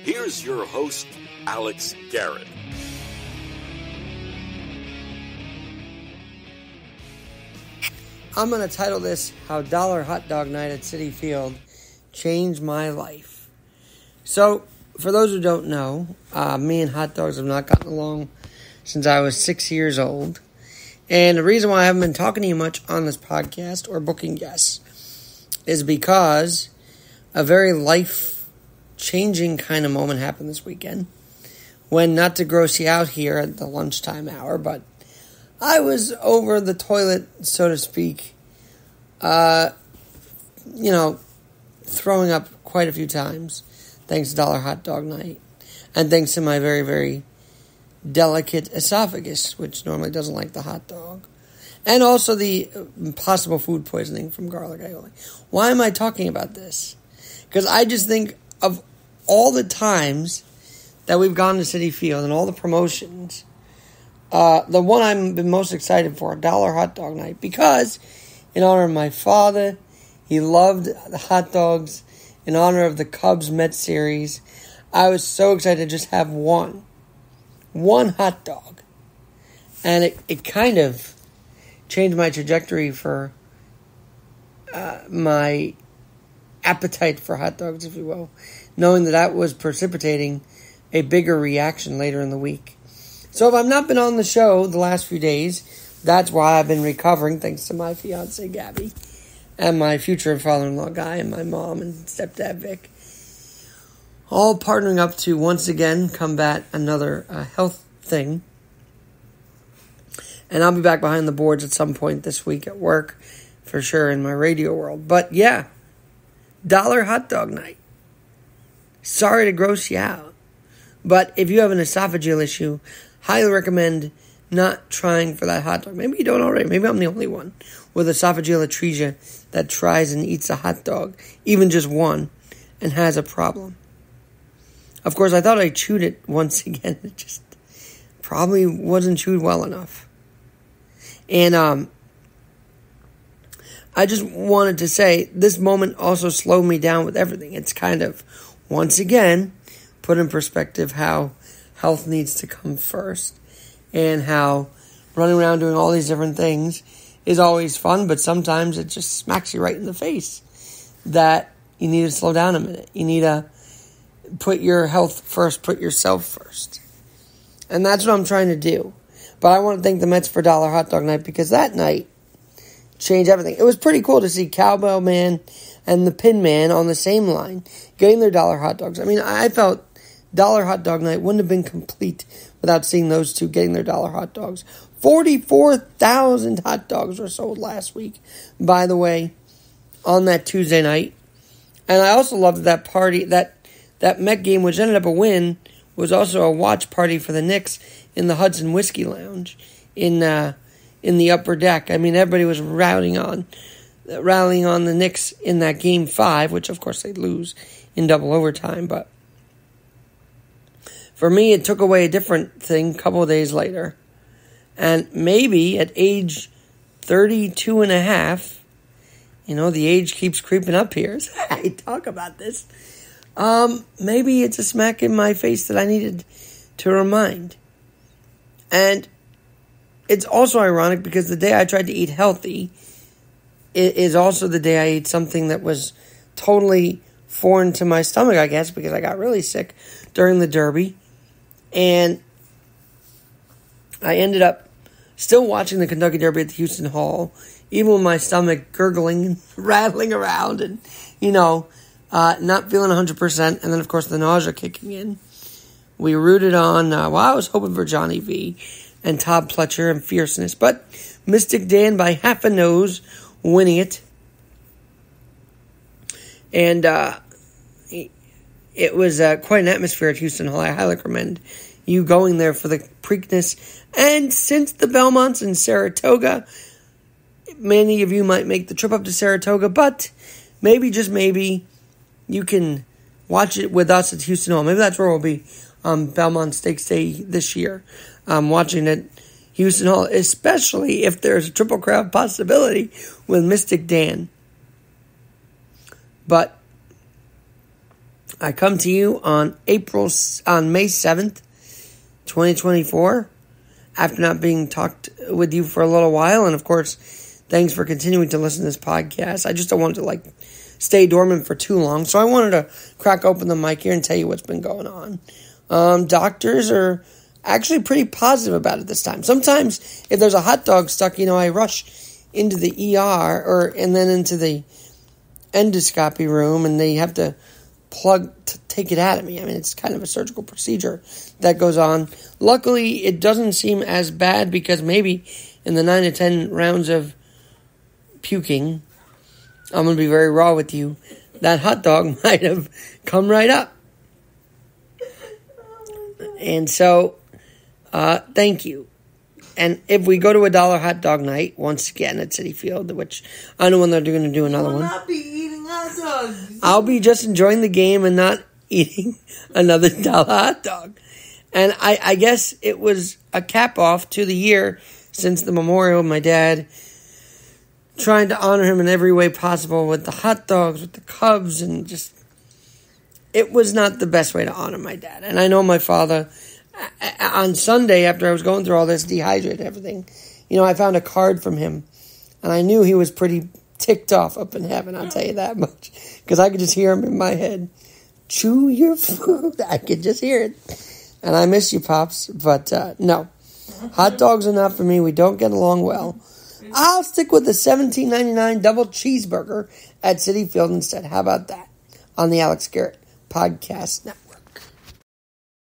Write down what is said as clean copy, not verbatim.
Here's your host, Alex Garrett. I'm going to title this, How Dollar Hot Dog Night at Citifield Changed My Life. So, for those who don't know, me and hot dogs have not gotten along since I was 6 years old. And the reason why I haven't been talking to you much on this podcast or booking guests is because a very life-changing kind of moment happened this weekend. When, not to gross you out here at the lunchtime hour, but I was over the toilet, so to speak, throwing up quite a few times, thanks to Dollar Hot Dog Night, and thanks to my very, very delicate esophagus, which normally doesn't like the hot dog, and also the possible food poisoning from garlic aioli. Why am I talking about this? Because I just think of all the times that we've gone to Citifield and all the promotions. The one I've been most excited for, Dollar Hot Dog Night, because in honor of my father, he loved the hot dogs. In honor of the Cubs-Mets series, I was so excited to just have one hot dog. And it kind of changed my trajectory for my appetite for hot dogs, if you will, knowing that was precipitating a bigger reaction later in the week. So if I've not been on the show the last few days, that's why I've been recovering, thanks to my fiance Gabby, and my future father-in-law Guy, and my mom and stepdad Vic, all partnering up to once again combat another health thing. And I'll be back behind the boards at some point this week at work, for sure, in my radio world. But yeah, Dollar Hot Dog Night. Sorry to gross you out, but if you have an esophageal issue, highly recommend not trying for that hot dog. Maybe you don't already. Maybe I'm the only one with esophageal atresia that tries and eats a hot dog, even just one, and has a problem. Of course, I thought I chewed it once again. It just probably wasn't chewed well enough. And I just wanted to say, this moment also slowed me down with everything. It's kind of, once again, put in perspective how health needs to come first, and how running around doing all these different things is always fun, but sometimes it just smacks you right in the face that you need to slow down a minute. You need to put your health first, put yourself first. And that's what I'm trying to do. But I want to thank the Mets for Dollar Hot Dog Night, because that night changed everything. It was pretty cool to see Cowbell Man and the Pin Man on the same line getting their Dollar Hot Dogs. I mean, I felt Dollar Hot Dog Night wouldn't have been complete without seeing those two getting their Dollar Hot Dogs. 44,000 hot dogs were sold last week, by the way, on that Tuesday night. And I also loved that party, that Met game, which ended up a win, was also a watch party for the Knicks in the Hudson Whiskey Lounge in the upper deck. I mean, everybody was rallying on the Knicks in that Game 5, which of course they'd lose in double overtime, but for me, it took away a different thing a couple of days later. And maybe at age 32 and a half, the age keeps creeping up here as I talk about this. Maybe it's a smack in my face that I needed to remind. And it's also ironic because the day I tried to eat healthy is also the day I ate something that was totally foreign to my stomach, I guess, because I got really sick during the Derby. And I ended up still watching the Kentucky Derby at the Houston Hall, even with my stomach gurgling and rattling around and, not feeling 100%. And then, of course, the nausea kicking in. We rooted on, I was hoping for Johnny V and Todd Pletcher and Fierceness, but Mystic Dan by half a nose winning it. And it was quite an atmosphere at Houston Hall. I highly recommend you going there for the Preakness. And since the Belmonts in Saratoga, many of you might make the trip up to Saratoga, but maybe, just maybe, you can watch it with us at Houston Hall. Maybe that's where we'll be on Belmont Stakes Day this year. Watching at Houston Hall, especially if there's a triple crown possibility with Mystic Dan. But I come to you on May 7th, 2024, after not being talked with you for a little while. And of course, thanks for continuing to listen to this podcast. I just don't want to stay dormant for too long. So I wanted to crack open the mic here and tell you what's been going on. Doctors are actually pretty positive about it this time. Sometimes if there's a hot dog stuck, I rush into the ER and then into the endoscopy room, and they have to take it out of me. I mean, it's kind of a surgical procedure that goes on. Luckily, it doesn't seem as bad because maybe in the 9 to 10 rounds of puking, I'm going to be very raw with you, that hot dog might have come right up. And so, thank you. And if we go to a $1 hot dog night, once again at Citifield, which I know when they're going to do another one. You will not be eating hot dogs. I'll be just enjoying the game and not eating another $1 hot dog. And I guess it was a cap off to the year since the memorial of my dad, trying to honor him in every way possible with the hot dogs, with the Cubs, and just, it was not the best way to honor my dad. And I know my father, on Sunday, after I was going through all this, dehydrated everything, I found a card from him, and I knew he was pretty ticked off up in heaven, I'll tell you that much, because I could just hear him in my head, chew your food. I could just hear it. And I miss you, Pops, but no. Hot dogs are not for me. We don't get along well. I'll stick with the $17.99 double cheeseburger at Citifield instead. How about that? On the Alex Garrett Podcast Network.